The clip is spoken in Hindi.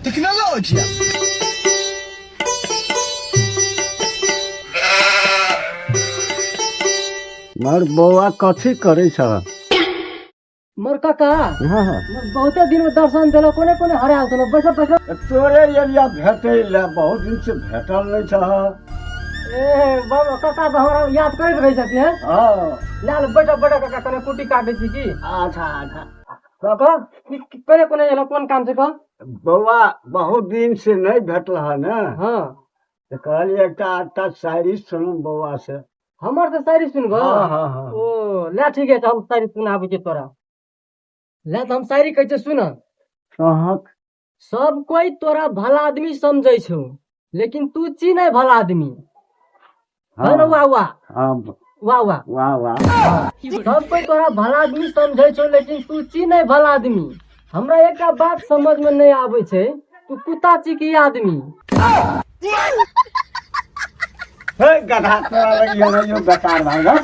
Tecnologia. मोर बौआ कथी करे छ? मोर काका हाँ हाँ बहुते दिन में दर्शन दिलो कोने कोने हराल छलो बैठ बैठ तोरे एरिया भेटे ला बहुत दिन से भेटल नहीं छ। ए बाबा काका तो हमरा याद करैत रहि छथि हैं हाँ लाल बैठ बैठ काका कने कुटी काटै छी की अच्छा अच्छा काका कोने कोने एलो कोन काम छै का बौआ बहुत दिन से नहीं भेटल है ना, हां तो कहलिए एकटा आटा शायरी सुनू बौआ से। हमर तो शायरी सुनबो हाँ हाँ हाँ ओ ले ठीक है हम शायरी सुनाबै छी तोरा ले तो हम शायरी कहै छै सुन अहाँ सब कोई तोरा भला आदमी समझै छौ लेकिन तू चिन्ह भला आदमी हाँ वाह वाह हाँ वाह वाह वाह वाह सब कोई तोरा भला आदमी समझै छौ लेकिन तू चिन्ह भला आदमी। हमरा एकटा बात समझ में नहीं आबै छै तू कुत्ता छी की आदमी। हे गधा तोरा लगी है यो बेकार भागा।